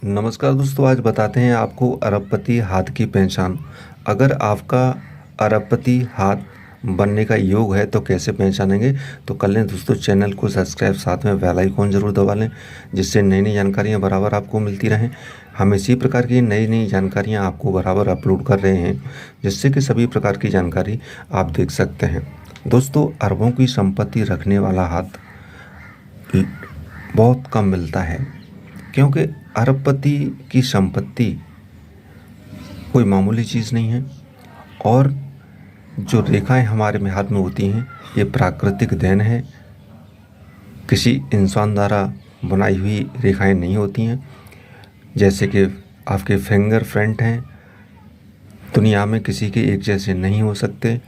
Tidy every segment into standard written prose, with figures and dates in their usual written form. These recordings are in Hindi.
नमस्कार दोस्तों, आज बताते हैं आपको अरबपति हाथ की पहचान। अगर आपका अरबपति हाथ बनने का योग है तो कैसे पहचानेंगे, तो कर लें दोस्तों चैनल को सब्सक्राइब, साथ में बेल आइकॉन ज़रूर दबा लें, जिससे नई नई जानकारियाँ बराबर आपको मिलती रहें। हम इसी प्रकार की नई नई जानकारियाँ आपको बराबर अपलोड कर रहे हैं, जिससे कि सभी प्रकार की जानकारी आप देख सकते हैं। दोस्तों, अरबों की संपत्ति रखने वाला हाथ बहुत कम मिलता है, क्योंकि अरबपति की संपत्ति कोई मामूली चीज़ नहीं है। और जो रेखाएं हमारे में हाथ में होती हैं, ये प्राकृतिक देन है, किसी इंसान द्वारा बनाई हुई रेखाएं नहीं होती हैं। जैसे कि आपके फिंगर प्रिंट हैं, दुनिया में किसी के एक जैसे नहीं हो सकते,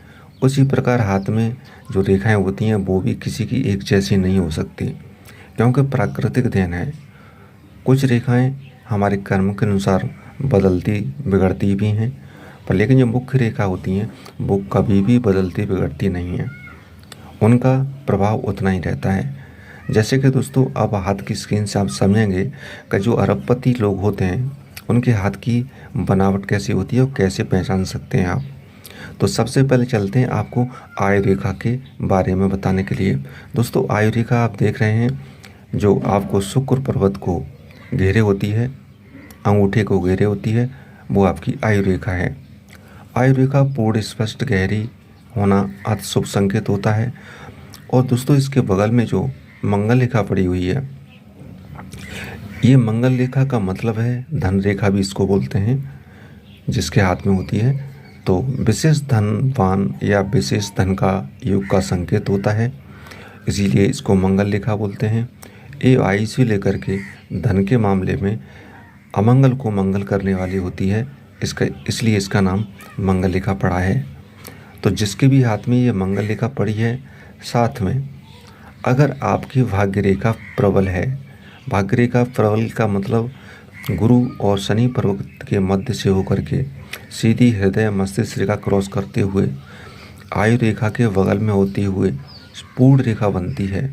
उसी प्रकार हाथ में जो रेखाएं होती हैं वो भी किसी की एक जैसी नहीं हो सकती, क्योंकि प्राकृतिक देन है। कुछ रेखाएं हमारे कर्म के अनुसार बदलती बिगड़ती भी हैं, पर लेकिन जो मुख्य रेखा होती हैं वो कभी भी बदलती बिगड़ती नहीं हैं, उनका प्रभाव उतना ही रहता है। जैसे कि दोस्तों, अब हाथ की स्क्रीन से आप समझेंगे कि जो अरबपति लोग होते हैं उनके हाथ की बनावट कैसी होती है और कैसे पहचान सकते हैं आप। तो सबसे पहले चलते हैं आपको आयु रेखा के बारे में बताने के लिए। दोस्तों, आयु रेखा आप देख रहे हैं, जो आपको शुक्र पर्वत को घेरे होती है, अंगूठे को घेरे होती है, वो आपकी आयु रेखा है। आयु रेखा पूर्ण स्पष्ट गहरी होना अति शुभ संकेत होता है। और दोस्तों, इसके बगल में जो मंगल रेखा पड़ी हुई है, ये मंगल रेखा का मतलब है धन रेखा भी इसको बोलते हैं, जिसके हाथ में होती है तो विशेष धनवान या विशेष धन का योग का संकेत होता है, इसीलिए इसको मंगल रेखा बोलते हैं। ये आयु से लेकर के धन के मामले में अमंगल को मंगल करने वाली होती है, इसलिए इसका नाम मंगल रेखा पड़ा है। तो जिसके भी हाथ में ये मंगल रेखा पड़ी है, साथ में अगर आपकी भाग्य रेखा प्रबल है, भाग्य रेखा प्रबल का मतलब गुरु और शनि पर्वत के मध्य से होकर के सीधी हृदय मस्तिष्क रेखा क्रॉस करते हुए आयु रेखा के बगल में होती हुए पूर्ण रेखा बनती है,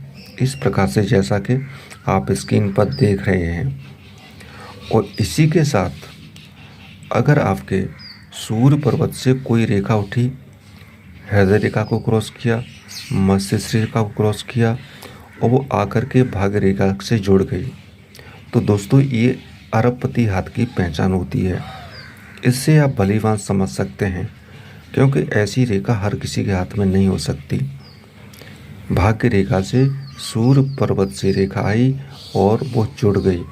इस प्रकार से जैसा कि आप स्क्रीन पर देख रहे हैं। और इसी के साथ अगर आपके सूर्य पर्वत से कोई रेखा उठी, हृदय रेखा को क्रॉस किया, मस्तिष्क रेखा को क्रॉस किया और वो आकर के भाग्य रेखा से जुड़ गई, तो दोस्तों ये अरबपति हाथ की पहचान होती है। इससे आप भलीभांति समझ सकते हैं, क्योंकि ऐसी रेखा हर किसी के हाथ में नहीं हो सकती। भाग्य रेखा से सूर्य पर्वत से रेखा आई और वो जुड़ गई,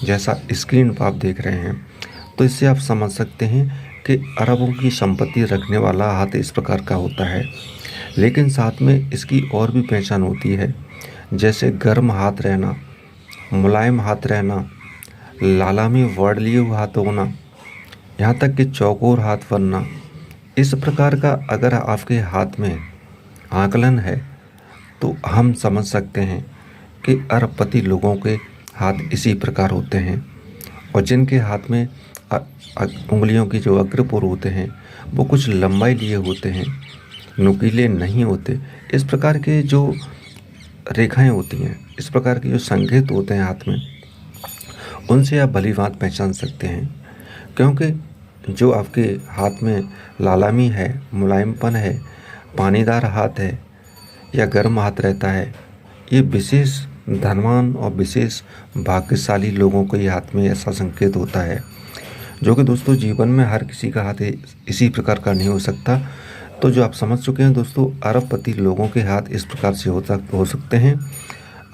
जैसा स्क्रीन पर आप देख रहे हैं। तो इससे आप समझ सकते हैं कि अरबों की संपत्ति रखने वाला हाथ इस प्रकार का होता है। लेकिन साथ में इसकी और भी पहचान होती है, जैसे गर्म हाथ रहना, मुलायम हाथ रहना, लाला में वर्ड लिए हुए हाथ होना, यहाँ तक कि चौकोर हाथ बनना। इस प्रकार का अगर आपके हाथ में आकलन है तो हम समझ सकते हैं कि अरबपति लोगों के हाथ इसी प्रकार होते हैं। और जिनके हाथ में उंगलियों की जो अग्रपुर होते हैं वो कुछ लंबाई लिए होते हैं, नुकीले नहीं होते, इस प्रकार के जो रेखाएं होती हैं, इस प्रकार के जो संकेत होते हैं हाथ में, उनसे आप भलीभांति पहचान सकते हैं। क्योंकि जो आपके हाथ में लालामी है, मुलायमपन है, पानीदार हाथ है या गर्म हाथ रहता है, ये विशेष धनवान और विशेष भाग्यशाली लोगों के हाथ में ऐसा संकेत होता है, जो कि दोस्तों जीवन में हर किसी का हाथ इसी प्रकार का नहीं हो सकता। तो जो आप समझ चुके हैं दोस्तों, अरबपति लोगों के हाथ इस प्रकार से हो सकते हैं।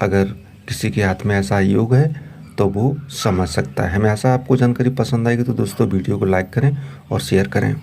अगर किसी के हाथ में ऐसा योग है तो वो समझ सकता है। हमें ऐसा आपको जानकारी पसंद आएगी तो दोस्तों वीडियो को लाइक करें और शेयर करें।